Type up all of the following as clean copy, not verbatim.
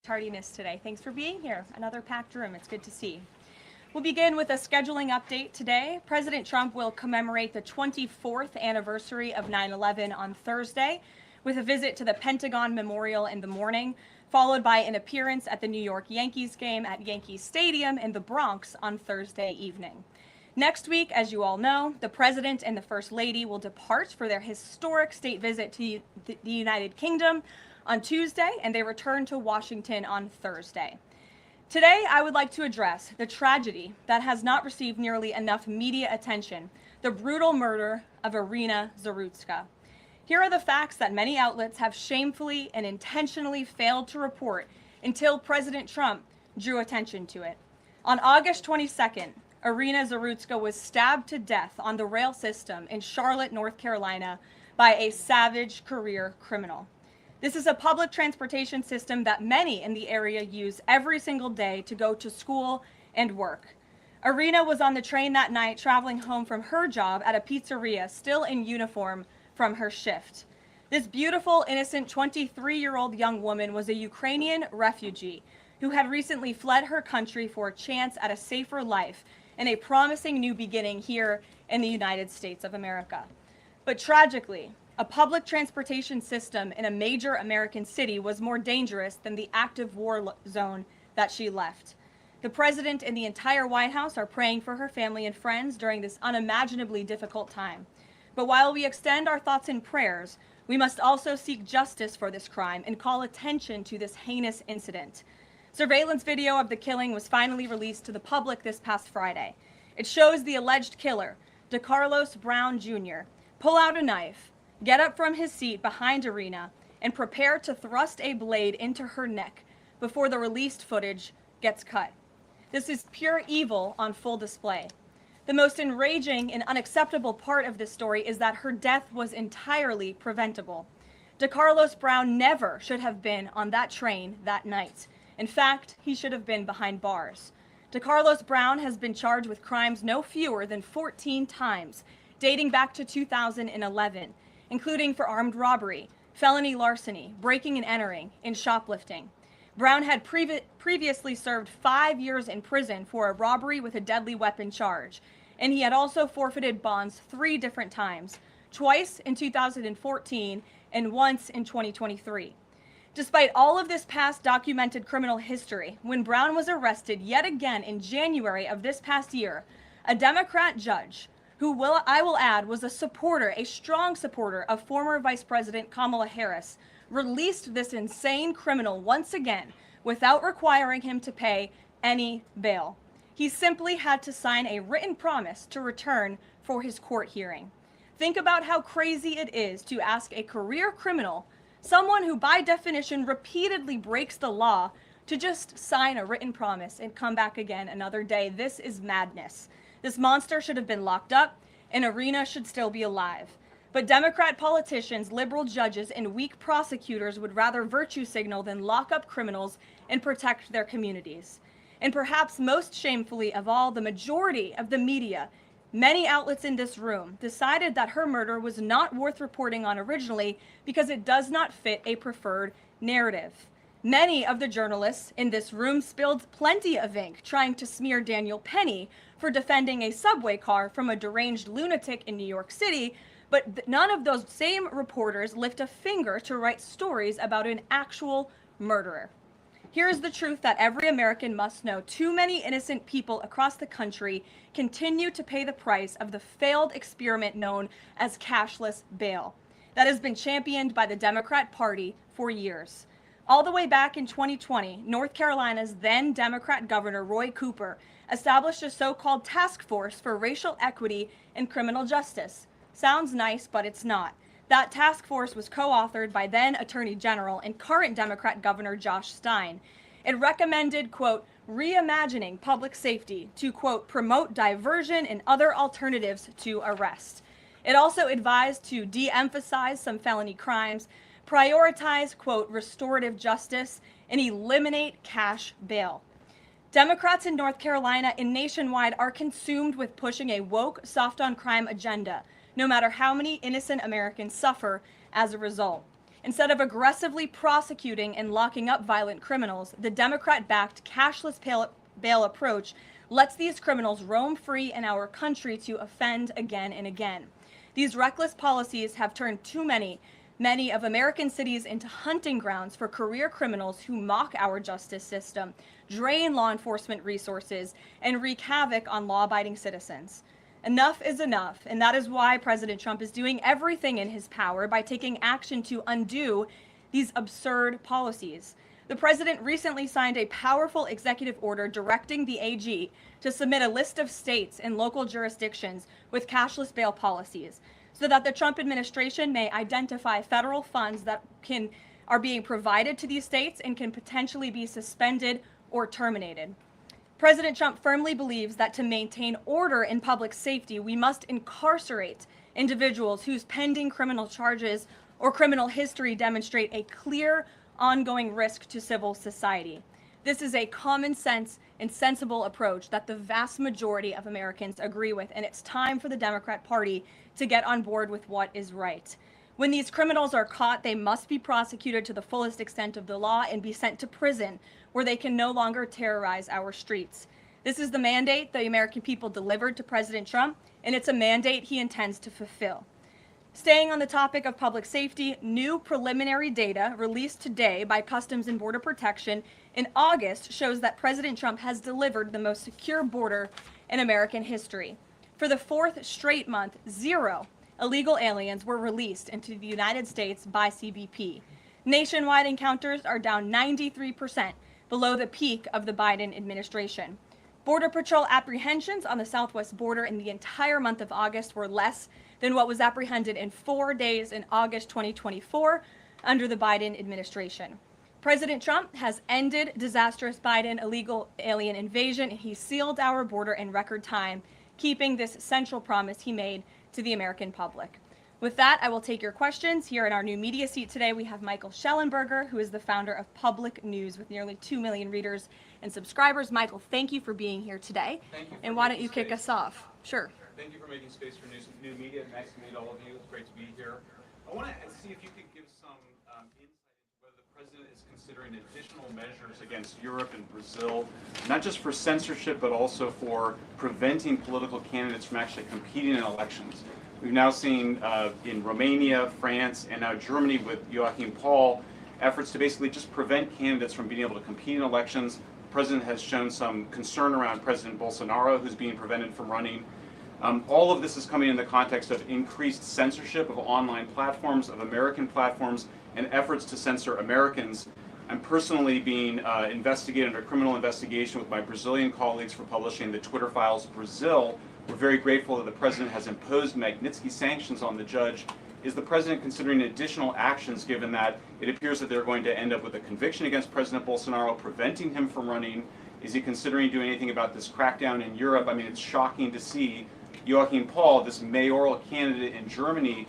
tardiness today. Thanks for being here. Another packed room. It's good to see. We'll begin with a scheduling update today. President Trump will commemorate the 24th anniversary of 9/11 on Thursday with a visit to the Pentagon Memorial in the morning, followed by an appearance at the New York Yankees game at Yankee Stadium in the Bronx on Thursday evening. Next week, as you all know, the President and the First Lady will depart for their historic state visit to the United Kingdom on Tuesday, and they return to Washington on Thursday. Today, I would like to address the tragedy that has not received nearly enough media attention, the brutal murder of Irina Zarutska. Here are the facts that many outlets have shamefully and intentionally failed to report until President Trump drew attention to it. On August 22nd, Irina Zarutska was stabbed to death on the rail system in Charlotte, North Carolina, by a savage career criminal. This is a public transportation system that many in the area use every single day to go to school and work. Irina was on the train that night traveling home from her job at a pizzeria, still in uniform from her shift. This beautiful, innocent 23-year-old young woman was a Ukrainian refugee who had recently fled her country for a chance at a safer life and a promising new beginning here in the United States of America. But tragically, a public transportation system in a major American city was more dangerous than the active war zone that she left. The president and the entire White House are praying for her family and friends during this unimaginably difficult time. But while we extend our thoughts and prayers, we must also seek justice for this crime and call attention to this heinous incident. Surveillance video of the killing was finally released to the public this past Friday. It shows the alleged killer, DeCarlos Brown Jr., pull out a knife, get up from his seat behind Irina, and prepare to thrust a blade into her neck before the released footage gets cut. This is pure evil on full display. The most enraging and unacceptable part of this story is that her death was entirely preventable. DeCarlos Brown never should have been on that train that night. In fact, he should have been behind bars. DeCarlos Brown has been charged with crimes no fewer than 14 times, dating back to 2011. Including for armed robbery, felony larceny, breaking and entering, and shoplifting. Brown had previously served 5 years in prison for a robbery with a deadly weapon charge, and he had also forfeited bonds 3 different times, twice in 2014 and once in 2023. Despite all of this past documented criminal history, when Brown was arrested yet again in January of this past year, a Democrat judge, who I will add was a strong supporter of former Vice President Kamala Harris, released this insane criminal once again without requiring him to pay any bail. He simply had to sign a written promise to return for his court hearing. Think about how crazy it is to ask a career criminal, someone who by definition repeatedly breaks the law, to just sign a written promise and come back again another day. This is madness. This monster should have been locked up, and Irina should still be alive. But Democrat politicians, liberal judges, and weak prosecutors would rather virtue signal than lock up criminals and protect their communities. And perhaps most shamefully of all, the majority of the media, many outlets in this room, decided that her murder was not worth reporting on originally because it does not fit a preferred narrative. Many of the journalists in this room spilled plenty of ink trying to smear Daniel Penny for defending a subway car from a deranged lunatic in New York City, but none of those same reporters lift a finger to write stories about an actual murderer. Here's the truth that every American must know. Too many innocent people across the country continue to pay the price of the failed experiment known as cashless bail that has been championed by the Democrat Party for years. All the way back in 2020, North Carolina's then Democrat Governor Roy Cooper established a so-called task force for racial equity and criminal justice. Sounds nice, but it's not. That task force was co-authored by then Attorney General and current Democrat Governor Josh Stein. It recommended, quote, reimagining public safety to, quote, promote diversion and other alternatives to arrest. It also advised to de-emphasize some felony crimes, prioritize, quote, restorative justice, and eliminate cash bail. Democrats in North Carolina and nationwide are consumed with pushing a woke, soft on crime agenda, no matter how many innocent Americans suffer as a result. Instead of aggressively prosecuting and locking up violent criminals, the Democrat-backed cashless bail approach lets these criminals roam free in our country to offend again and again. These reckless policies have turned too many of American cities into hunting grounds for career criminals who mock our justice system, drain law enforcement resources, and wreak havoc on law-abiding citizens. Enough is enough, and that is why President Trump is doing everything in his power by taking action to undo these absurd policies. The president recently signed a powerful executive order directing the AG to submit a list of states and local jurisdictions with cashless bail policies so that the Trump administration may identify federal funds that are being provided to these states and can potentially be suspended or terminated. President Trump firmly believes that to maintain order in public safety, we must incarcerate individuals whose pending criminal charges or criminal history demonstrate a clear, ongoing risk to civil society. This is a common sense and sensible approach that the vast majority of Americans agree with, and it's time for the Democrat Party to get on board with what is right. When these criminals are caught, they must be prosecuted to the fullest extent of the law and be sent to prison, where they can no longer terrorize our streets. This is the mandate the American people delivered to President Trump, and it's a mandate he intends to fulfill. Staying on the topic of public safety, new preliminary data released today by Customs and Border Protection in August shows that President Trump has delivered the most secure border in American history. For the fourth straight month, 0 illegal aliens were released into the United States by CBP. Nationwide encounters are down 93%, below the peak of the Biden administration. Border Patrol apprehensions on the southwest border in the entire month of August were less than what was apprehended in 4 days in August 2024 under the Biden administration. President Trump has ended disastrous Biden illegal alien invasion, and he sealed our border in record time, keeping this central promise he made to the American public. With that, I will take your questions. Here in our new media seat today, we have Michael Schellenberger, who is the founder of Public News with nearly 2 million readers and subscribers. Michael, thank you for being here today. Thank you. And why don't you kick us off? Sure. Thank you for making space for new media. Nice to meet all of you. It's great to be here. I want to see if you could give some insight into whether the president is considering additional measures against Europe and Brazil, not just for censorship, but also for preventing political candidates from actually competing in elections. We've now seen in Romania, France, and now Germany with Joachim Paul, efforts to basically just prevent candidates from being able to compete in elections. The president has shown some concern around President Bolsonaro, who's being prevented from running. All of this is coming in the context of increased censorship of online platforms, of American platforms, and efforts to censor Americans. I'm personally being investigated under criminal investigation with my Brazilian colleagues for publishing the Twitter Files Brazil. We're very grateful that the president has imposed Magnitsky sanctions on the judge. Is the president considering additional actions, given that it appears that they're going to end up with a conviction against President Bolsonaro, preventing him from running? Is he considering doing anything about this crackdown in Europe? I mean, it's shocking to see Joachim Paul, this mayoral candidate in Germany,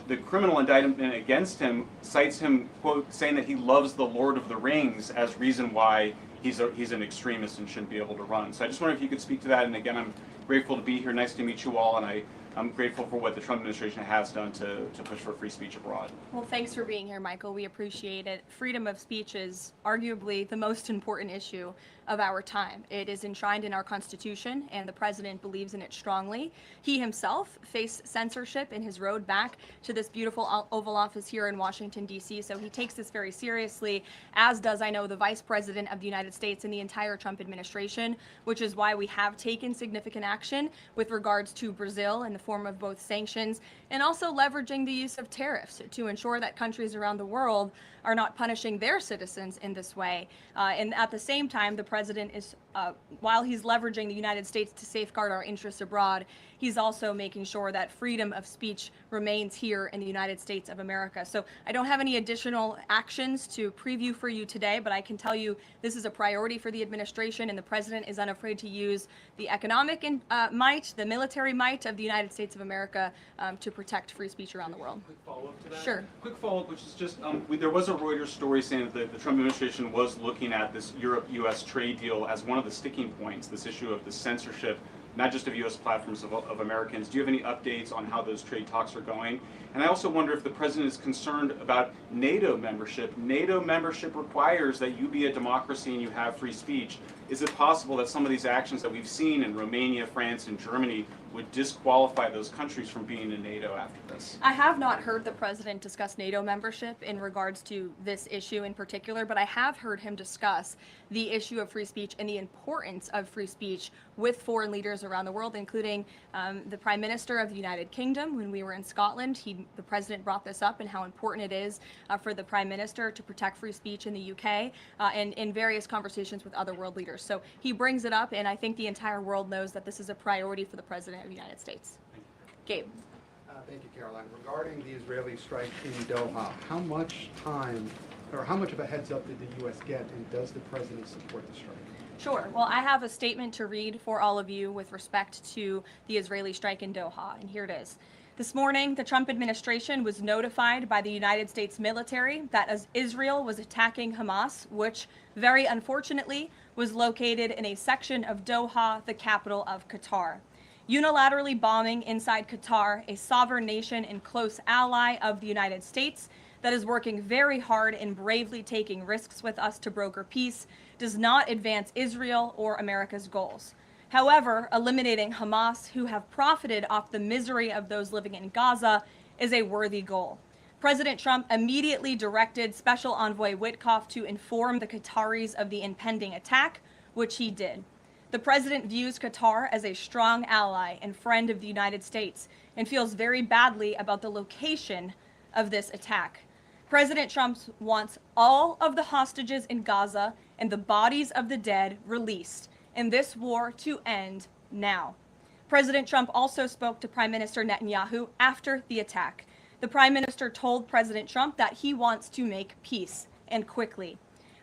the criminal indictment against him cites him, quote, saying that he loves the Lord of the Rings as reason why he's an extremist and shouldn't be able to run. So I just wonder if you could speak to that. And again, I'm grateful to be here. Nice to meet you all. And I'm grateful for what the Trump administration has done to push for free speech abroad. Well, thanks for being here, Michael. We appreciate it. Freedom of speech is arguably the most important issue of our time. It is enshrined in our Constitution, and the president believes in it strongly. He himself faced censorship in his road back to this beautiful Oval Office here in Washington, D.C., so he takes this very seriously, as does, I know, the Vice President of the United States and the entire Trump administration, which is why we have taken significant action with regards to Brazil in the form of both sanctions and also leveraging the use of tariffs to ensure that countries around the world are not punishing their citizens in this way. And at the same time, the president is, while he's leveraging the United States to safeguard our interests abroad, he's also making sure that freedom of speech remains here in the United States of America. So I don't have any additional actions to preview for you today, but I can tell you this is a priority for the administration, and the president is unafraid to use the economic might, the military might of the United States of America to protect free speech around the world. Quick follow-up to that? Sure. Quick follow-up, which is just, there was a Reuters story saying that the Trump administration was looking at this Europe-U.S. trade deal as one of the sticking points, this issue of the censorship not just of U.S. platforms, of Americans. Do you have any updates on how those trade talks are going? And I also wonder if the president is concerned about NATO membership. NATO membership requires that you be a democracy and you have free speech. Is it possible that some of these actions that we've seen in Romania, France, and Germany would disqualify those countries from being in NATO after this? I have not heard the president discuss NATO membership in regards to this issue in particular, but I have heard him discuss the issue of free speech and the importance of free speech with foreign leaders around the world, including the Prime Minister of the United Kingdom. When we were in Scotland, the president brought this up and how important it is for the Prime Minister to protect free speech in the UK and in various conversations with other world leaders. So he brings it up, and I think the entire world knows that this is a priority for the President of the United States. Gabe. Thank you, Caroline. Regarding the Israeli strike in Doha, how much time or how much of a heads up did the U.S. get, and does the president support the strike? Sure. Well, I have a statement to read for all of you with respect to the Israeli strike in Doha, and here it is. This morning, the Trump administration was notified by the United States military that as Israel was attacking Hamas, which very unfortunately was located in a section of Doha, the capital of Qatar. Unilaterally bombing inside Qatar, a sovereign nation and close ally of the United States that is working very hard and bravely taking risks with us to broker peace, does not advance Israel or America's goals. However, eliminating Hamas, who have profited off the misery of those living in Gaza, is a worthy goal. President Trump immediately directed Special Envoy Witkoff to inform the Qataris of the impending attack, which he did. The president views Qatar as a strong ally and friend of the United States and feels very badly about the location of this attack. President Trump wants all of the hostages in Gaza and the bodies of the dead released, and this war to end now. President Trump also spoke to Prime Minister Netanyahu after the attack. The Prime Minister told President Trump that he wants to make peace, and quickly.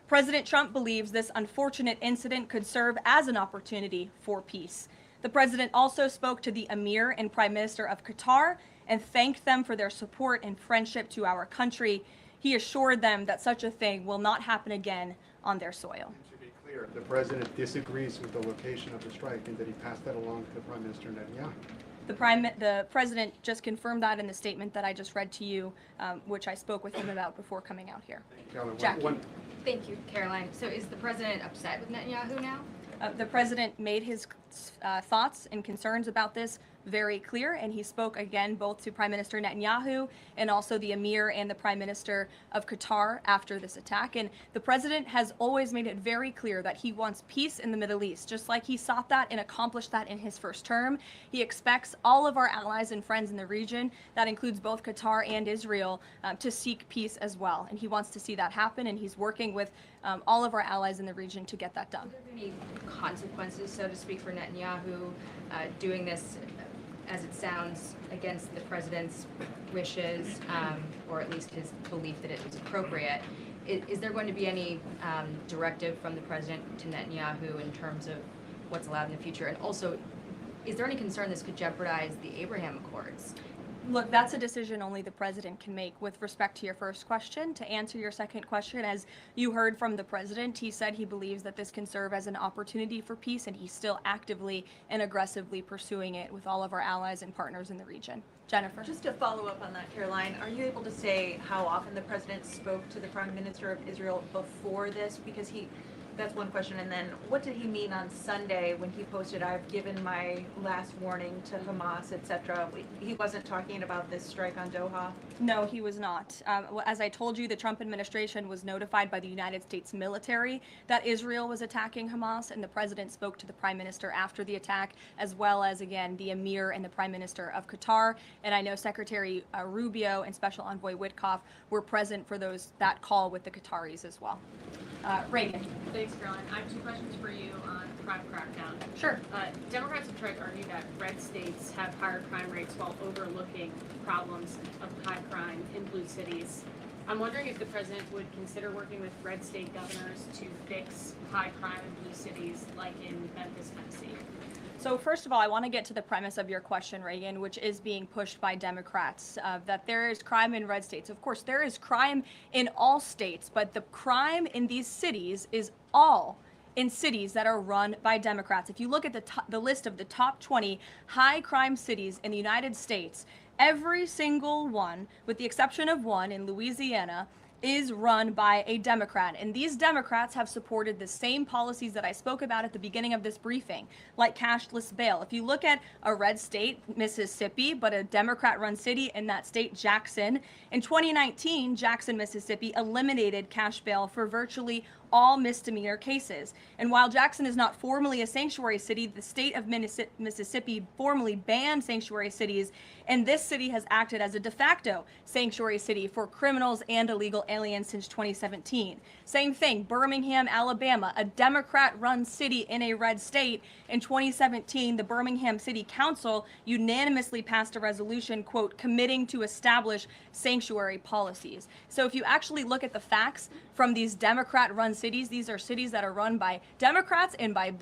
President Trump believes this unfortunate incident could serve as an opportunity for peace. The president also spoke to the Emir and Prime Minister of Qatar and thanked them for their support and friendship to our country. He assured them that such a thing will not happen again on their soil. To be clear, the president disagrees with the location of the strike, and did he pass that along to Prime Minister Netanyahu? The president just confirmed that in the statement that I just read to you, which I spoke with him about before coming out here. Caroline, Jackie. Thank you, Caroline. So is the president upset with Netanyahu now? The president made his thoughts and concerns about this very clear, and he spoke again both to Prime Minister Netanyahu and also the Emir and the Prime Minister of Qatar after this attack. And the president has always made it very clear that he wants peace in the Middle East, just like he sought that and accomplished that in his first term. He expects all of our allies and friends in the region, that includes both Qatar and Israel, to seek peace as well. And he wants to see that happen, and he's working with all of our allies in the region to get that done. Are there any consequences, so to speak, for Netanyahu doing this, as it sounds, against the president's wishes, or at least his belief that it was appropriate? Is there going to be any directive from the president to Netanyahu in terms of what's allowed in the future? And also, is there any concern this could jeopardize the Abraham Accords? Look, that's a decision only the president can make. With respect to your first question, to answer your second question, as you heard from the president, he said he believes that this can serve as an opportunity for peace, and he's still actively and aggressively pursuing it with all of our allies and partners in the region. Jennifer. Just to follow up on that, Caroline, are you able to say how often the president spoke to the Prime Minister of Israel before this? Because that's one question. And then what did he mean on Sunday when he posted, "I've given my last warning to Hamas," etc.? He wasn't talking about this strike on Doha? No, he was not. As I told you, the Trump administration was notified by the United States military that Israel was attacking Hamas, and the president spoke to the Prime Minister after the attack, as well as, again, the Emir and the Prime Minister of Qatar. And I know Secretary Rubio and Special Envoy Witkoff were present for that call with the Qataris as well. Reagan. Thanks, Caroline. I have two questions for you on the crime crackdown. Sure. Democrats have tried to argue that red states have higher crime rates while overlooking problems of high crime in blue cities. I'm wondering if the president would consider working with red state governors to fix high crime in blue cities like in Memphis, Tennessee. So first of all, I want to get to the premise of your question, Reagan, which is being pushed by Democrats, that there is crime in red states. Of course, there is crime in all states, but the crime in these cities is all in cities that are run by Democrats. If you look at the list of the top 20 high crime cities in the United States, every single one, with the exception of one in Louisiana, is run by a Democrat. And these Democrats have supported the same policies that I spoke about at the beginning of this briefing, like cashless bail. If you look at a red state, Mississippi, but a Democrat-run city in that state, Jackson, in 2019, Jackson, Mississippi eliminated cash bail for virtually all misdemeanor cases. And while Jackson is not formally a sanctuary city, the state of Mississippi formally banned sanctuary cities, and this city has acted as a de facto sanctuary city for criminals and illegal aliens since 2017. Same thing, Birmingham, Alabama, a Democrat-run city in a red state. In 2017, the Birmingham City Council unanimously passed a resolution, quote, committing to establish sanctuary policies. So if you actually look at the facts from these Democrat-run cities, these are cities that are run by Democrats and by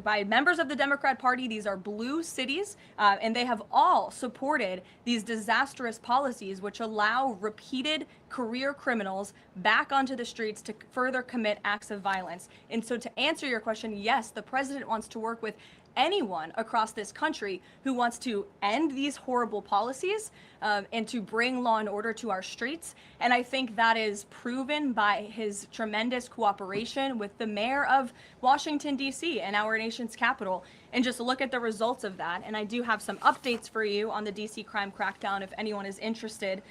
by members of the Democrat Party. These are blue cities, and they have all supported these disastrous policies which allow repeated career criminals back onto the streets to further commit acts of violence. And so to answer your question, yes, the president wants to work with anyone across this country who wants to end these horrible policies and to bring law and order to our streets. And I think that is proven by his tremendous cooperation with the mayor of Washington, D.C. and our nation's capital. And just look at the results of that. And I do have some updates for you on the D.C. crime crackdown if anyone is interested.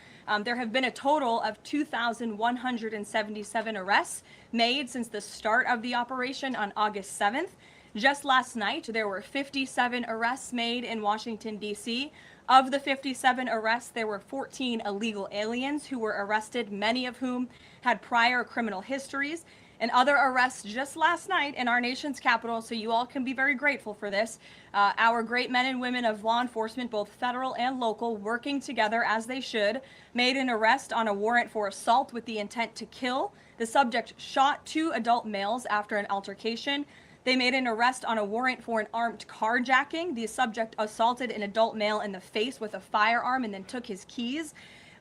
There have been a total of 2,177 arrests made since the start of the operation on August 7th. Just last night, there were 57 arrests made in Washington, D.C. Of the 57 arrests, there were 14 illegal aliens who were arrested, many of whom had prior criminal histories. And other arrests just last night in our nation's capital, so you all can be very grateful for this. Our great men and women of law enforcement, both federal and local, working together as they should, made an arrest on a warrant for assault with the intent to kill. The subject shot 2 adult males after an altercation. They made an arrest on a warrant for an armed carjacking. The subject assaulted an adult male in the face with a firearm and then took his keys.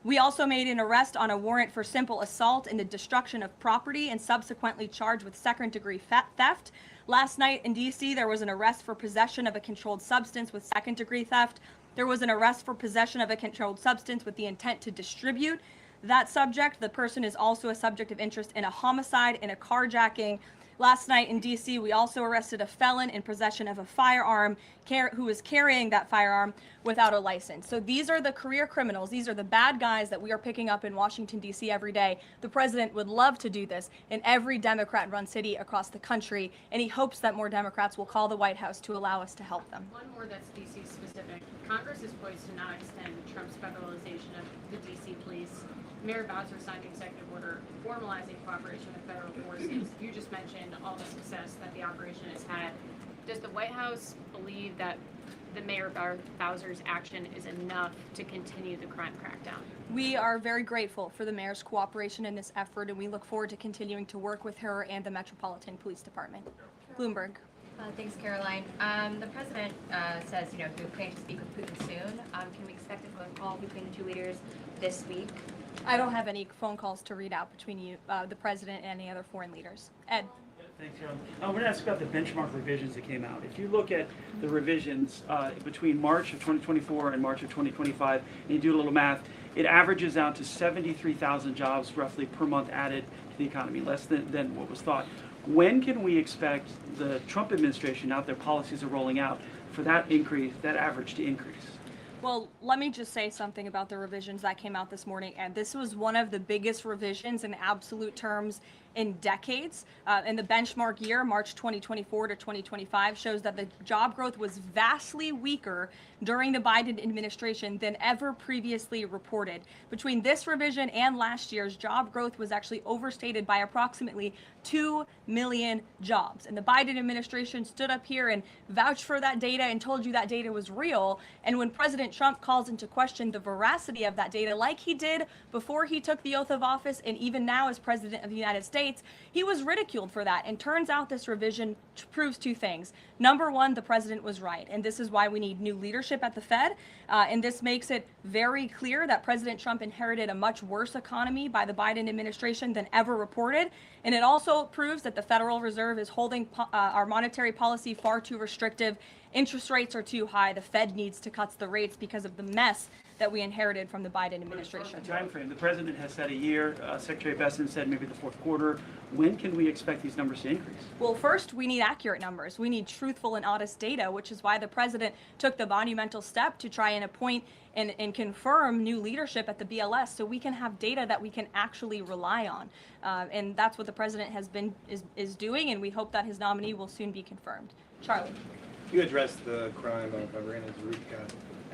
We also made an arrest on a warrant for simple assault and the destruction of property and subsequently charged with second-degree theft. Last night in D.C., there was an arrest for possession of a controlled substance with second-degree theft. There was an arrest for possession of a controlled substance with the intent to distribute that subject. The person is also a subject of interest in a homicide and a carjacking. Last night in D.C., we also arrested a felon in possession of a firearm who was carrying that firearm without a license. So these are the career criminals. These are the bad guys that we are picking up in Washington, D.C. every day. The president would love to do this in every Democrat-run city across the country, and he hopes that more Democrats will call the White House to allow us to help them. One more that's DC specific. Congress is poised to not extend Trump's federalization of the DC police. Mayor Bowser signed an executive order formalizing cooperation with federal forces. You just mentioned all the success that the operation has had. Does the White House believe that the Mayor Bowser's action is enough to continue the crime crackdown? We are very grateful for the mayor's cooperation in this effort, and we look forward to continuing to work with her and the Metropolitan Police Department. Bloomberg. Thanks, Caroline. The president says, he plans to speak with Putin soon. Can we expect a phone call between the two leaders this week? I don't have any phone calls to read out between you, the president, and any other foreign leaders. Ed. Thanks, Carolyn. I want to ask about the benchmark revisions that came out. If you look at the revisions between March of 2024 and March of 2025, and you do a little math, it averages out to 73,000 jobs roughly per month added to the economy, less than what was thought. When can we expect the Trump administration, now that their policies are rolling out, for that increase, that average to increase? Well, let me just say something about the revisions that came out this morning. And this was one of the biggest revisions in absolute terms in decades. And the benchmark year, March 2024 to 2025, shows that the job growth was vastly weaker during the Biden administration than ever previously reported. Between this revision and last year's, job growth was actually overstated by approximately 2 million jobs. And the Biden administration stood up here and vouched for that data and told you that data was real. And when President Trump calls into question the veracity of that data, like he did before he took the oath of office and even now as president of the United States, States, he was ridiculed for that. And turns out this revision proves two things. Number one, the president was right. And this is why we need new leadership at the Fed. And this makes it very clear that President Trump inherited a much worse economy by the Biden administration than ever reported. And it also proves that the Federal Reserve is holding our monetary policy far too restrictive. Interest rates are too high. The Fed needs to cut the rates because of the mess that we inherited from the Biden administration. Time frame. The president has said a year. Secretary Bessent said maybe the fourth quarter. When can we expect these numbers to increase? Well, first, we need accurate numbers. We need truthful and honest data, which is why the president took the monumental step to try and appoint and confirm new leadership at the BLS so we can have data that we can actually rely on. And that's what the president is doing, and we hope that his nominee will soon be confirmed. Charlie. You addressed the crime of Irina Zurika,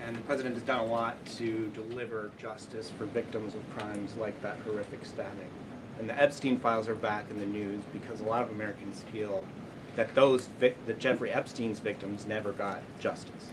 and the president has done a lot to deliver justice for victims of crimes like that horrific stabbing. And the Epstein files are back in the news because a lot of Americans feel that that Jeffrey Epstein's victims never got justice.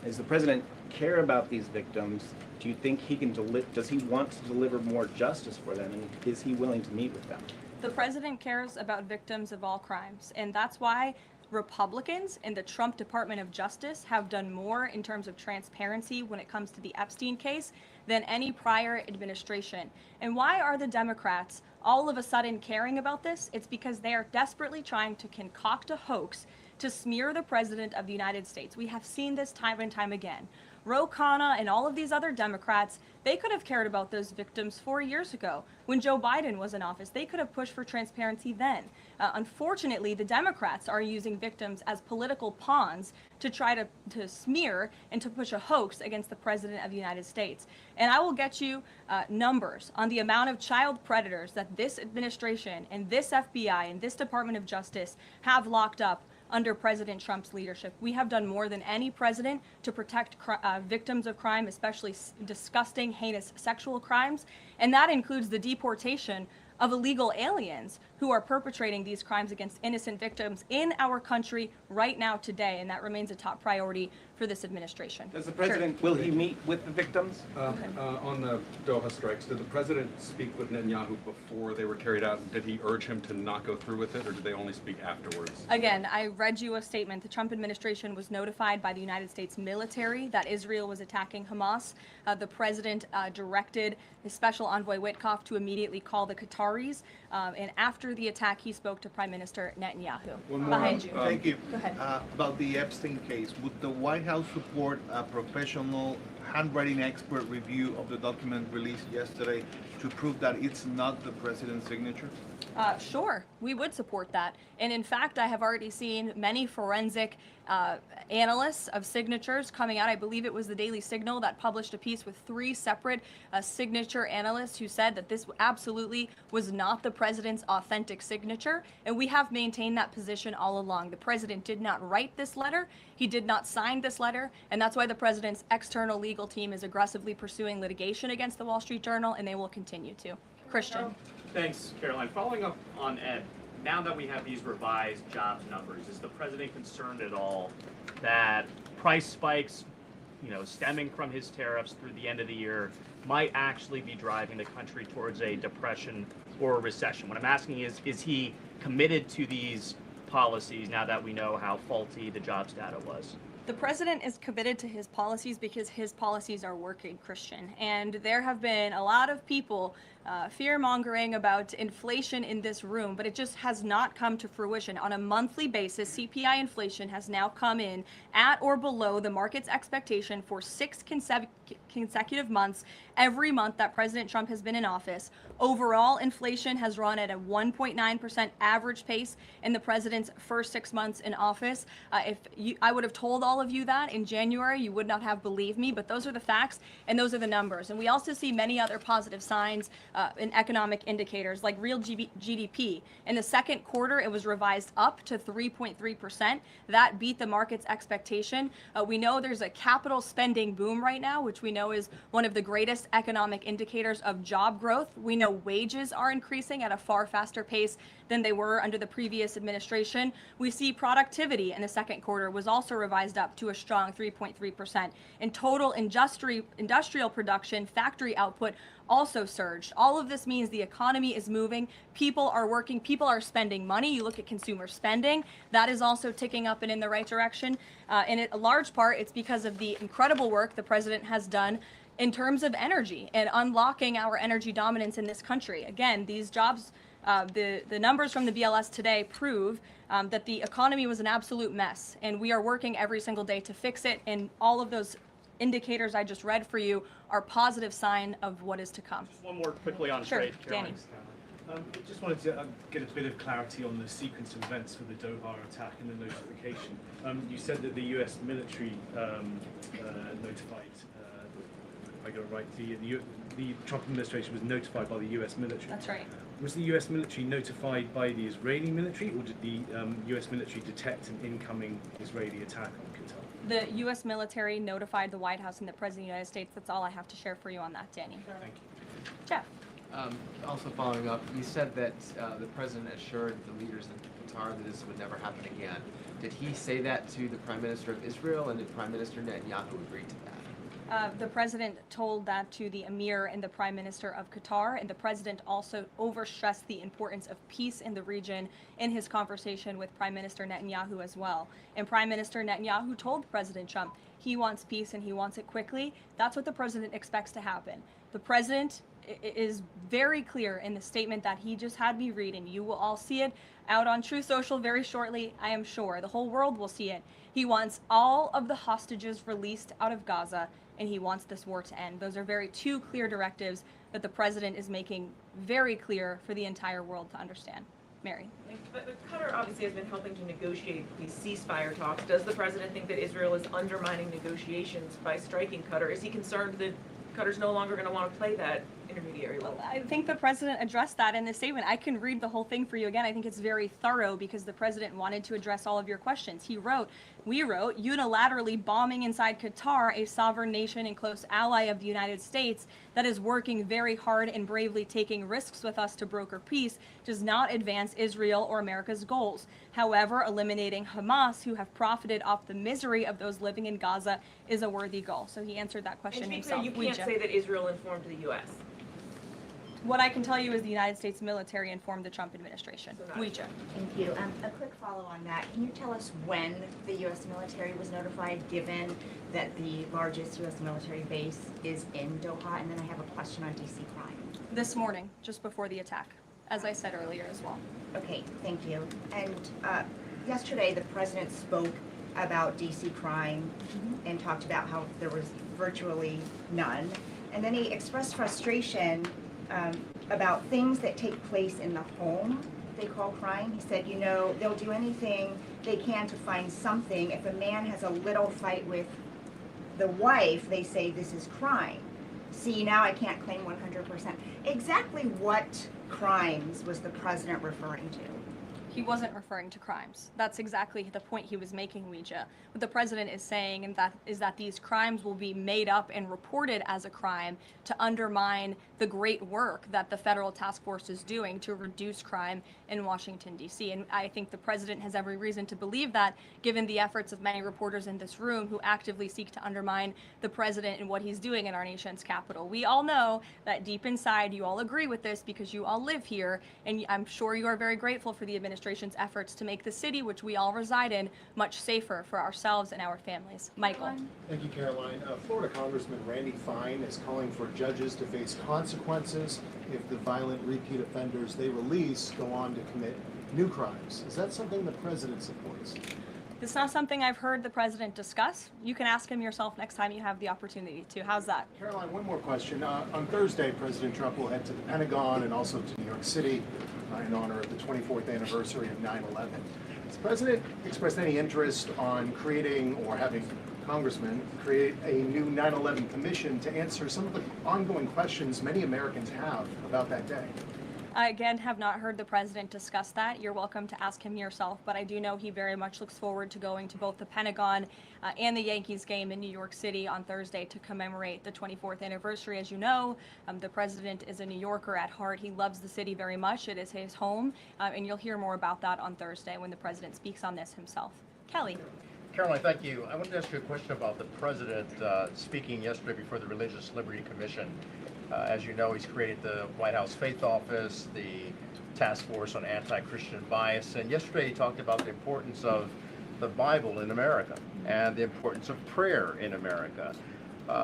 Does the president care about these victims? Do you think he can does he want to deliver more justice for them, and is he willing to meet with them? The president cares about victims of all crimes, and that's why Republicans in the Trump Department of Justice have done more in terms of transparency when it comes to the Epstein case than any prior administration. And why are the Democrats all of a sudden caring about this? It's because they are desperately trying to concoct a hoax to smear the president of the United States. We have seen this time and time again. Ro Khanna and all of these other Democrats, they could have cared about those victims 4 years ago when Joe Biden was in office. They could have pushed for transparency then. Unfortunately, the Democrats are using victims as political pawns to try to smear and to push a hoax against the president of the United States. And I will get you numbers on the amount of child predators that this administration and this FBI and this Department of Justice have locked up under President Trump's leadership. We have done more than any president to protect victims of crime, especially disgusting, heinous sexual crimes. And that includes the deportation of illegal aliens who are perpetrating these crimes against innocent victims in our country right now today. And that remains a top priority for this administration. Does the president, will he meet with the victims? On the Doha strikes, did the president speak with Netanyahu before they were carried out? Did he urge him to not go through with it, or did they only speak afterwards? Again, I read you a statement. The Trump administration was notified by the United States military that Israel was attacking Hamas. The president directed his special envoy Witkoff to immediately call the Qataris. And after the attack, he spoke to Prime Minister Netanyahu. Behind you. Thank you. Go ahead. About the Epstein case, would the White House support a professional handwriting expert review of the document released yesterday to prove that it's not the president's signature? Sure, we would support that. And in fact, I have already seen many forensic analysts of signatures coming out. I believe it was the Daily Signal that published a piece with 3 separate signature analysts who said that this absolutely was not the president's authentic signature. And we have maintained that position all along. The president did not write this letter. He did not sign this letter. And that's why the president's external legal team is aggressively pursuing litigation against the Wall Street Journal, and they will continue to. Christian. Thanks, Caroline. Following up on Ed, now that we have these revised jobs numbers, is the president concerned at all that price spikes, stemming from his tariffs through the end of the year might actually be driving the country towards a depression or a recession? What I'm asking is he committed to these policies now that we know how faulty the jobs data was? The president is committed to his policies because his policies are working, Christian. And there have been a lot of people fear-mongering about inflation in this room, but it just has not come to fruition. On a monthly basis, CPI inflation has now come in at or below the market's expectation for 6 consecutive months, every month that President Trump has been in office. Overall, inflation has run at a 1.9% average pace in the president's first 6 months in office. I would have told all of you that in January, you would not have believed me, but those are the facts and those are the numbers. And we also see many other positive signs in economic indicators like real GDP. In the second quarter, it was revised up to 3.3%. That beat the market's expectation. We know there's a capital spending boom right now, which we know is one of the greatest economic indicators of job growth. We know wages are increasing at a far faster pace than they were under the previous administration. We see productivity in the second quarter was also revised up to a strong 3.3%. In total industrial production, factory output also surged. All of this means the economy is moving, people are working, people are spending money. You look at consumer spending, that is also ticking up and in the right direction. And a large part, it's because of the incredible work the president has done in terms of energy and unlocking our energy dominance in this country. Again, these jobs, the numbers from the BLS today prove that the economy was an absolute mess, and we are working every single day to fix it, and all of those indicators I just read for you are positive sign of what is to come. Just one more quickly on Sure, trade, Danny. Caroline. Just wanted to get a bit of clarity on the sequence of events for the Doha attack and the notification. You said that the U.S. military notified, if I got it right, the Trump administration was notified by the U.S. military. That's right. Was the U.S. military notified by the Israeli military, or did the U.S. military detect an incoming Israeli attack on Qatar? The U.S. military notified the White House and the President of the United States. That's all I have to share for you on that, Danny. Thank you. Jeff. Also following up, you said that the president assured the leaders in Qatar that this would never happen again. Did he say that to the Prime Minister of Israel, and did Prime Minister Netanyahu agree to that? The president told that to the emir and the prime minister of Qatar, and the president also overstressed the importance of peace in the region in his conversation with Prime Minister Netanyahu as well. And Prime Minister Netanyahu told President Trump he wants peace and he wants it quickly. That's what the president expects to happen. The president is very clear in the statement that he just had me read, and you will all see it out on Truth Social very shortly, I am sure. The whole world will see it. He wants all of the hostages released out of Gaza, and he wants this war to end. Those are two clear directives that the president is making very clear for the entire world to understand. Mary. But Qatar obviously has been helping to negotiate these ceasefire talks. Does the president think that Israel is undermining negotiations by striking Qatar? Is he concerned that Qatar's no longer going to want to play that intermediary role? I think the president addressed that in the statement. I can read the whole thing for you again. I think it's very thorough because the president wanted to address all of your questions. We wrote, unilaterally bombing inside Qatar, a sovereign nation and close ally of the United States that is working very hard and bravely taking risks with us to broker peace, does not advance Israel or America's goals. However, eliminating Hamas, who have profited off the misery of those living in Gaza, is a worthy goal. So he answered that question And to be clear, himself. you can't say that Israel informed the U.S. What I can tell you is the United States military informed the Trump administration. Ouija. Thank you. A quick follow on that. Can you tell us when the U.S. military was notified, given that the largest U.S. military base is in Doha? And then I have a question on D.C. crime. This morning, just before the attack, as I said earlier as well. Okay, thank you. And yesterday, the president spoke about D.C. crime and talked about how there was virtually none. And then he expressed frustration about things that take place in the home they call crime. He said, they'll do anything they can to find something. If a man has a little fight with the wife, they say this is crime. See, now I can't claim 100%. Exactly what crimes was the president referring to? He wasn't referring to crimes. That's exactly the point he was making, Ouija. What the president is saying is that these crimes will be made up and reported as a crime to undermine the great work that the federal task force is doing to reduce crime in Washington, D.C. And I think the president has every reason to believe that, given the efforts of many reporters in this room who actively seek to undermine the president and what he's doing in our nation's capital. We all know that deep inside you all agree with this because you all live here, and I'm sure you are very grateful for the administration's efforts to make the city, which we all reside in, much safer for ourselves and our families. Michael. Thank you, Caroline. Florida Congressman Randy Fine is calling for judges to face consequences if the violent repeat offenders they release go on to commit new crimes. Is that something the president supports? It's not something I've heard the president discuss. You can ask him yourself next time you have the opportunity to. How's that? Caroline, one more question. On Thursday, President Trump will head to the Pentagon and also to New York City in honor of the 24th anniversary of 9/11. Has the president expressed any interest on creating or having congressmen create a new 9/11 commission to answer some of the ongoing questions many Americans have about that day? I, again, have not heard the president discuss that. You're welcome to ask him yourself, but I do know he very much looks forward to going to both the Pentagon and the Yankees game in New York City on Thursday to commemorate the 24th anniversary. As you know, the president is a New Yorker at heart. He loves the city very much. It is his home, and you'll hear more about that on Thursday when the president speaks on this himself. Kelly. Caroline, thank you. I wanted to ask you a question about the president speaking yesterday before the Religious Liberty Commission. As you know, he's created the White House Faith Office, the Task Force on Anti-Christian Bias, and yesterday he talked about the importance of the Bible in America and the importance of prayer in America.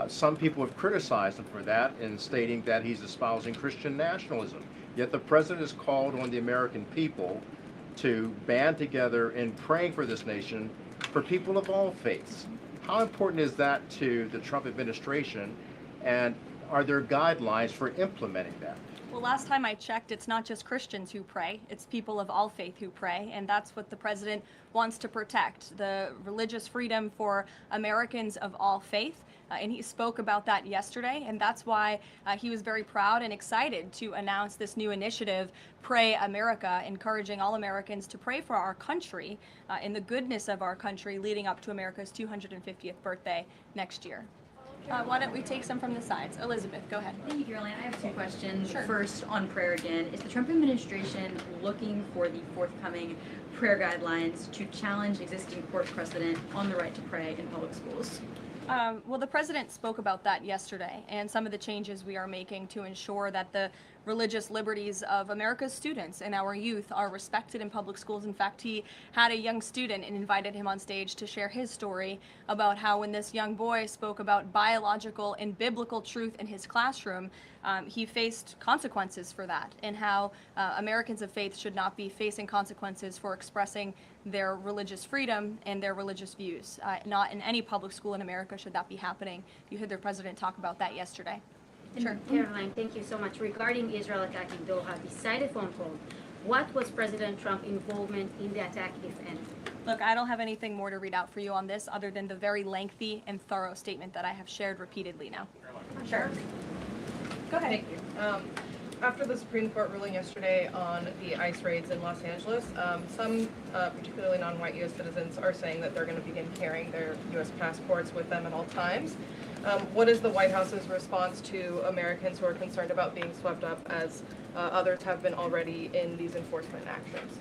Some people have criticized him for that in stating that he's espousing Christian nationalism. Yet the president has called on the American people to band together in praying for this nation for people of all faiths. How important is that to the Trump administration, and are there guidelines for implementing that? Well, last time I checked, it's not just Christians who pray, it's people of all faith who pray, and that's what the president wants to protect, the religious freedom for Americans of all faith. And he spoke about that yesterday, and that's why he was very proud and excited to announce this new initiative, Pray America, encouraging all Americans to pray for our country and the goodness of our country leading up to America's 250th birthday next year. Why don't we take some from the sides? Elizabeth, go ahead. Thank you, Caroline. I have two questions. Sure. First, on prayer again. Is the Trump administration looking for the forthcoming prayer guidelines to challenge existing court precedent on the right to pray in public schools? Well, the president spoke about that yesterday, and some of the changes we are making to ensure that the religious liberties of America's students and our youth are respected in public schools. In fact, he had a young student and invited him on stage to share his story about how when this young boy spoke about biological and biblical truth in his classroom, he faced consequences for that, and how Americans of faith should not be facing consequences for expressing their religious freedom and their religious views. Not in any public school in America should that be happening. You heard the president talk about that yesterday. Sure. Caroline, thank you so much. Regarding Israel attacking Doha, beside a phone call, what was President Trump's involvement in the attack, if any? Look, I don't have anything more to read out for you on this other than the very lengthy and thorough statement that I have shared repeatedly now. Sure. Go ahead. Thank you. After the Supreme Court ruling yesterday on the ICE raids in Los Angeles, some, particularly non-white U.S. citizens, are saying that they're going to begin carrying their U.S. passports with them at all times. What is the White House's response to Americans who are concerned about being swept up, as others have been already, in these enforcement actions?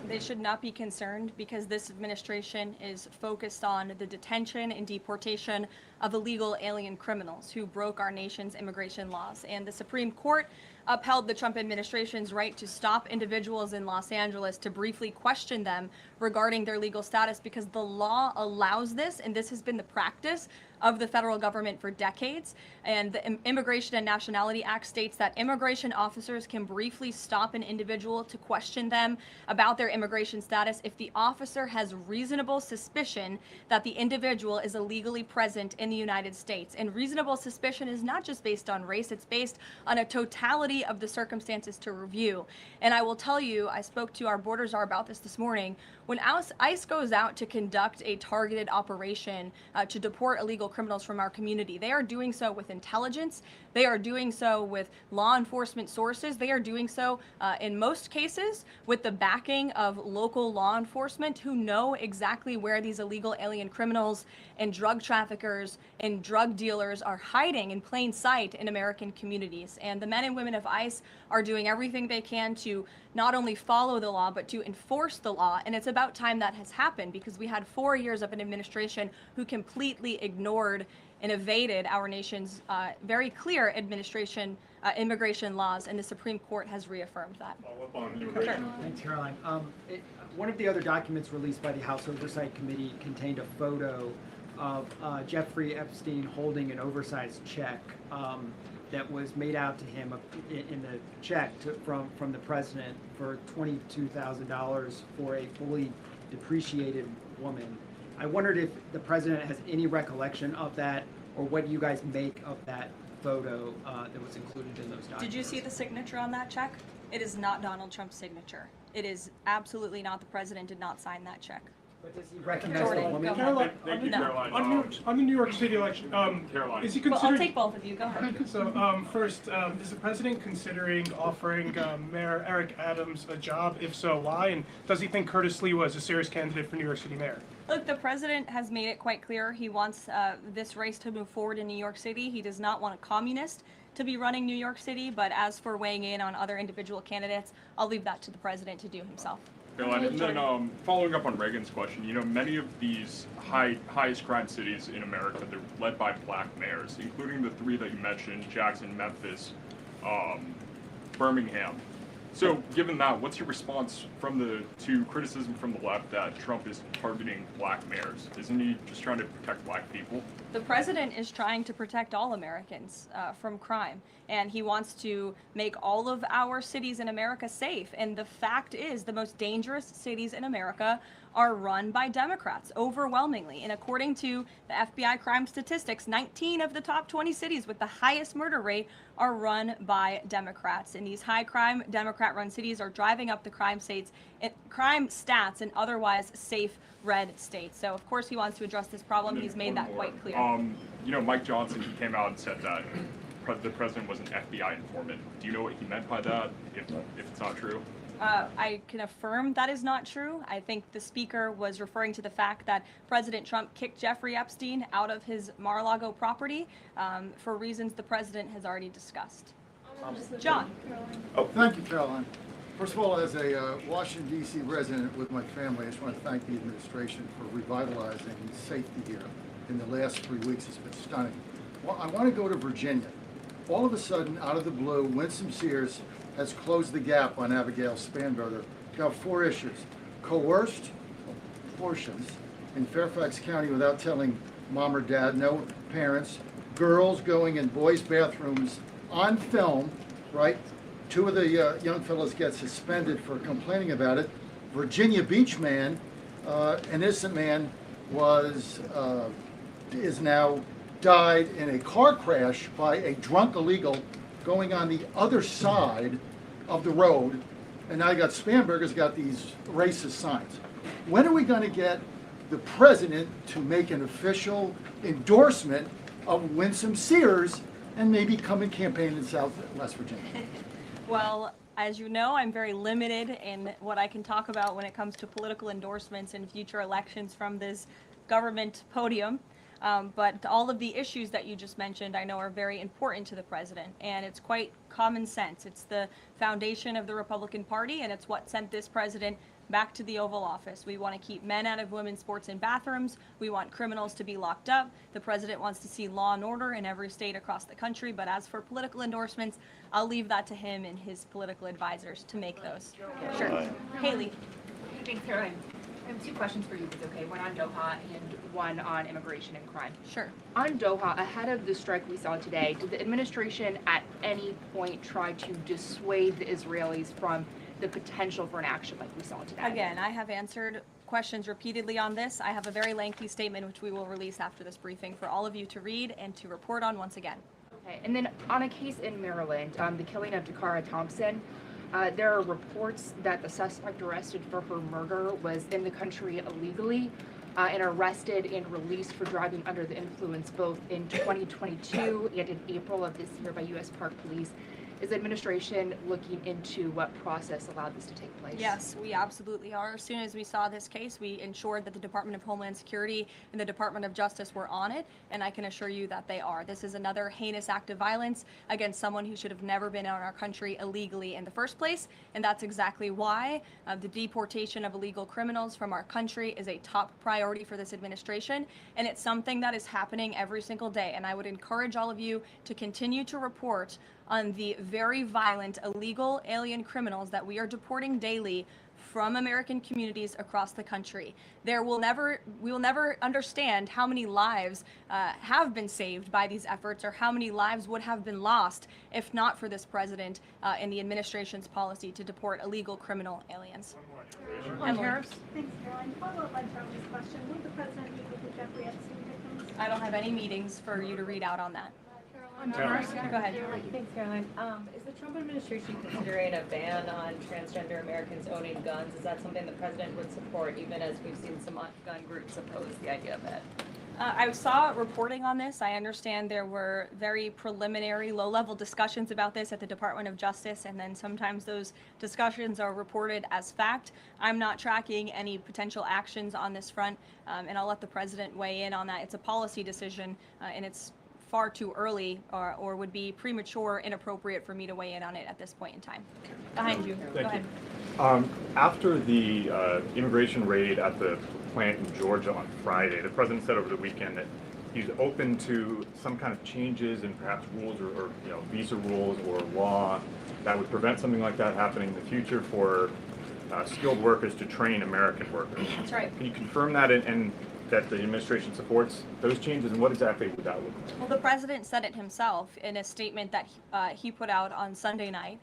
They should not be concerned because this administration is focused on the detention and deportation of illegal alien criminals who broke our nation's immigration laws. And the Supreme Court upheld the Trump administration's right to stop individuals in Los Angeles to briefly question them regarding their legal status because the law allows this, and this has been the practice of the federal government for decades. And the Immigration and Nationality Act states that immigration officers can briefly stop an individual to question them about their immigration status if the officer has reasonable suspicion that the individual is illegally present in the United States. And reasonable suspicion is not just based on race, it's based on a totality of the circumstances to review. And I will tell you, I spoke to our border czar about this morning. When ICE goes out to conduct a targeted operation to deport illegal criminals from our community, they are doing so with intelligence, they are doing so with law enforcement sources, they are doing so in most cases with the backing of local law enforcement who know exactly where these illegal alien criminals and drug traffickers and drug dealers are hiding in plain sight in American communities. And the men and women of ICE are doing everything they can to not only follow the law, but to enforce the law. And it's about time that has happened because we had 4 years of an administration who completely ignored and evaded our nation's very clear immigration laws, and the Supreme Court has reaffirmed that. Thanks, Caroline. One of the other documents released by the House Oversight Committee contained a photo of Jeffrey Epstein holding an oversized check that was made out to him in the check from the president for $22,000 for a fully depreciated woman. I wondered if the president has any recollection of that, or what you guys make of that photo that was included in those documents. Did you see the signature on that check? It is not Donald Trump's signature. It is absolutely not. The president did not sign that check. But does he recognize the woman? Caroline, Thank you, Caroline. on the New York City election, Caroline. Well, Is he I'll considering? take both of you. Go ahead. So first, is the president considering offering Mayor Eric Adams a job? If so, why? And does he think Curtis Lee was a serious candidate for New York City mayor? Look, the president has made it quite clear he wants this race to move forward in New York City. He does not want a communist to be running New York City, but as for weighing in on other individual candidates, I'll leave that to the president to do himself. Caroline, and then following up on Reagan's question, you know, many of these highest crime cities in America, they're led by black mayors, including the three that you mentioned, Jackson, Memphis, Birmingham. So given that, what's your response to criticism from the left that Trump is targeting black mayors? Isn't he just trying to protect black people? The president is trying to protect all Americans from crime, and he wants to make all of our cities in America safe. And the fact is, the most dangerous cities in America are run by Democrats overwhelmingly. And according to the FBI crime statistics, 19 of the top 20 cities with the highest murder rate are run by Democrats. And these high crime Democrat-run cities are driving up the crime stats in otherwise safe red states. So of course he wants to address this problem. He's made that quite clear. You know, Mike Johnson, he came out and said that the president was an FBI informant. Do you know what he meant by that, if it's not true? I can affirm that is not true. I think the speaker was referring to the fact that President Trump kicked Jeffrey Epstein out of his Mar-a-Lago property for reasons the president has already discussed. John. Oh, thank you, Caroline. First of all, as a Washington, D.C. resident with my family, I just want to thank the administration for revitalizing safety here. In the last 3 weeks, it's been stunning. Well, I want to go to Virginia. All of a sudden, out of the blue, Winsome Sears has closed the gap on Abigail Spanberger. Got 4 issues. Coerced abortions in Fairfax County without telling mom or dad, no parents, girls going in boys' bathrooms on film, right? 2 of the young fellows get suspended for complaining about it. Virginia Beach man, an innocent man, is now died in a car crash by a drunk illegal going on the other side of the road, and now you got Spanberger's got these racist signs. When are we going to get the president to make an official endorsement of Winsome Sears and maybe come and campaign in Southwest Virginia? Well, as you know, I'm very limited in what I can talk about when it comes to political endorsements in future elections from this government podium. But all of the issues that you just mentioned, I know are very important to the president, and it's quite common sense. It's the foundation of the Republican Party, and it's what sent this president back to the Oval Office. We want to keep men out of women's sports and bathrooms. We want criminals to be locked up. The president wants to see law and order in every state across the country. But as for political endorsements, I'll leave that to him and his political advisors to make those. Sure. Haley. Thanks, Caroline. I have 2 questions for you, if it's okay. One on Doha and one on immigration and crime. Sure. On Doha, ahead of the strike we saw today, did the administration at any point try to dissuade the Israelis from the potential for an action like we saw today? Again, I have answered questions repeatedly on this. I have a very lengthy statement which we will release after this briefing for all of you to read and to report on once again. Okay, and then on a case in Maryland, the killing of Dakara Thompson, there are reports that the suspect arrested for her murder was in the country illegally and arrested and released for driving under the influence both in 2022 and in April of this year by U.S. Park Police. Is the administration looking into what process allowed this to take place? Yes, we absolutely are. As soon as we saw this case, we ensured that the Department of Homeland Security and the Department of Justice were on it, and I can assure you that they are. This is another heinous act of violence against someone who should have never been in our country illegally in the first place, and that's exactly why the deportation of illegal criminals from our country is a top priority for this administration, and it's something that is happening every single day. And I would encourage all of you to continue to report on the very violent illegal alien criminals that we are deporting daily from American communities across the country. We will never understand how many lives have been saved by these efforts, or how many lives would have been lost if not for this president and the administration's policy to deport illegal criminal aliens. And Harris? Thanks, Caroline. Follow up on Charlie's question. Will the president meet with the Jeffrey Epstein victims? I don't have any meetings for you to read out on that. Go ahead. Thanks, Caroline. Is the Trump administration considering a ban on transgender Americans owning guns? Is that something the president would support, even as we've seen some gun groups oppose the idea of it? I saw reporting on this. I understand there were very preliminary, low-level discussions about this at the Department of Justice, and then sometimes those discussions are reported as fact. I'm not tracking any potential actions on this front, and I'll let the president weigh in on that. It's a policy decision, and it's far too early or would be premature, inappropriate for me to weigh in on it at this point in time. Behind you. Go ahead. After the immigration raid at the plant in Georgia on Friday, the president said over the weekend that he's open to some kind of changes in perhaps rules or visa rules or law that would prevent something like that happening in the future for skilled workers to train American workers. That's right. Can you confirm that and that the administration supports those changes, and what exactly would that look like? Well, the president said it himself in a statement that he put out on Sunday night,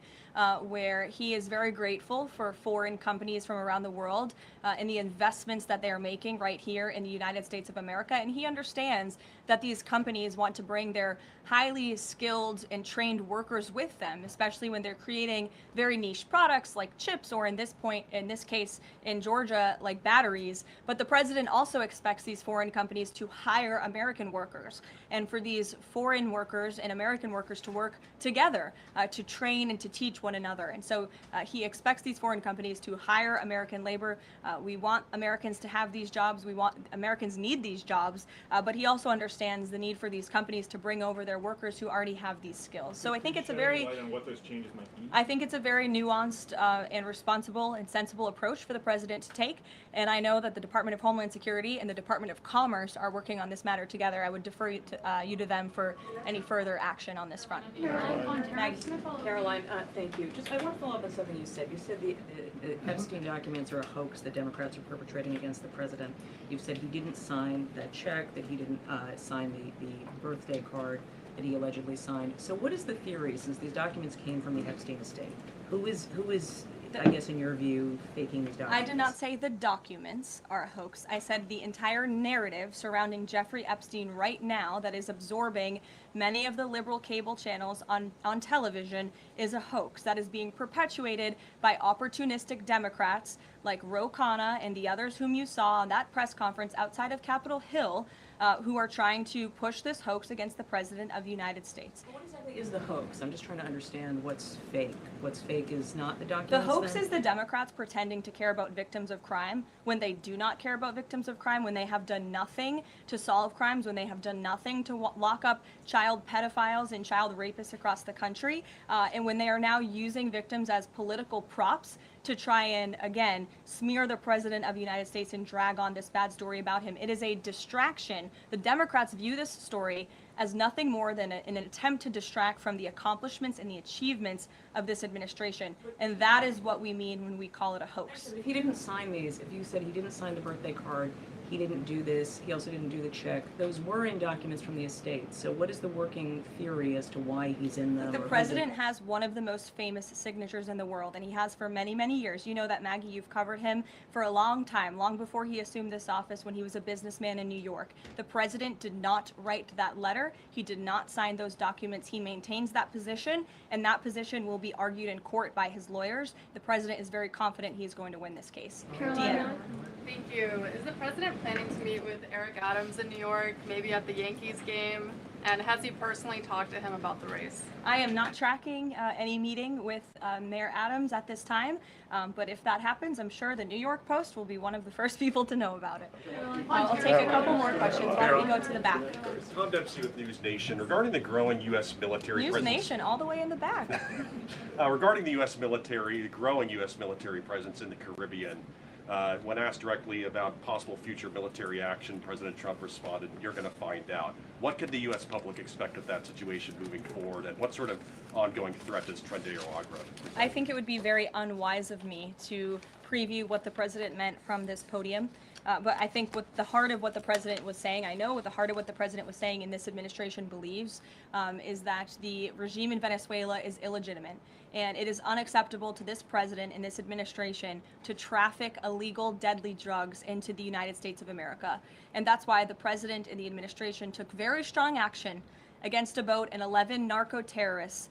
where he is very grateful for foreign companies from around the world and the investments that they are making right here in the United States of America. And he understands that these companies want to bring their highly skilled and trained workers with them, especially when they're creating very niche products like chips, or in this case in Georgia, like batteries. But the president also expects these foreign companies to hire American workers, and for these foreign workers and American workers to work together to train and to teach one another. And so he expects these foreign companies to hire American labor. We want Americans to have these jobs. Americans need these jobs, but he also understands the need for these companies to bring over their workers who already have these skills. So I think it's a very what those changes might be? I think it's a very nuanced and responsible and sensible approach for the president to take. And I know that the Department of Homeland Security and the Department of Commerce are working on this matter together. I would defer you to them for any further action on this front. Caroline, thank you. Just, I want to follow up on something you said. You said the Epstein documents are a hoax that Democrats are perpetrating against the president. You said he didn't sign that check, that he didn't sign the birthday card that he allegedly signed. So what is the theory, since these documents came from the Epstein estate? Who is, I guess, in your view, faking these documents? I did not say the documents are a hoax. I said the entire narrative surrounding Jeffrey Epstein right now that is absorbing many of the liberal cable channels on television is a hoax that is being perpetuated by opportunistic Democrats like Ro Khanna and the others whom you saw on that press conference outside of Capitol Hill, who are trying to push this hoax against the President of the United States. What exactly is the hoax? I'm just trying to understand what's fake. What's fake is not the The documents. hoax then? is the Democrats pretending to care about victims of crime when they do not care about victims of crime, when they have done nothing to solve crimes, when they have done nothing to lock up child pedophiles and child rapists across the country, and when they are now using victims as political props to try and, again, smear the President of the United States and drag on this bad story about him. It is a distraction. The Democrats view this story as nothing more than an attempt to distract from the accomplishments and the achievements of this administration. And that is what we mean when we call it a hoax. If he didn't sign these, if you said he didn't sign the birthday card, he didn't do this, he also didn't do the check, those were in documents from the estate. So what is the working theory as to why he's in them? The president has one of the most famous signatures in the world, and he has for many, many years. You know that, Maggie, you've covered him for a long time, long before he assumed this office when he was a businessman in New York. The president did not write that letter. He did not sign those documents. He maintains that position, and that position will be argued in court by his lawyers. The president is very confident he is going to win this case. Deanna. Thank you. Is the president planning to meet with Eric Adams in New York, maybe at the Yankees game? And has he personally talked to him about the race? I am not tracking any meeting with Mayor Adams at this time, but if that happens, I'm sure the New York Post will be one of the first people to know about it. I'll take a couple more questions. Why don't we go to the back? Tom Dempsey with News Nation. Regarding the growing U.S. military News presence, Nation, all the way in the back. regarding the U.S. military, the growing U.S. military presence in the Caribbean, when asked directly about possible future military action, President Trump responded, "You're going to find out." What can the U.S. public expect of that situation moving forward, and what sort of ongoing threat does Trendejo Agra? I think it would be very unwise of me to preview what the president meant from this podium. But I think with the heart of what the president was saying, I know what the heart of what the president was saying and this administration believes, is that the regime in Venezuela is illegitimate. And it is unacceptable to this president and this administration to traffic illegal, deadly drugs into the United States of America. And that's why the president and the administration took very strong action against a boat and 11 narco-terrorists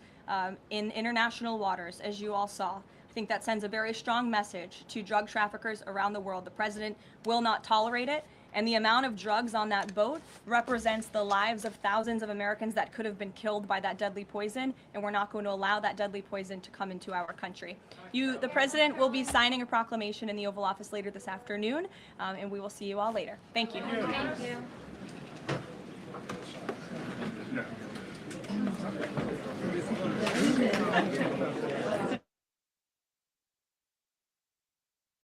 in international waters, as you all saw. I think that sends a very strong message to drug traffickers around the world. The president will not tolerate it, and the amount of drugs on that boat represents the lives of thousands of Americans that could have been killed by that deadly poison, and we're not going to allow that deadly poison to come into our country. The president will be signing a proclamation in the Oval Office later this afternoon, and we will see you all later. Thank you. Thank you. Yeah.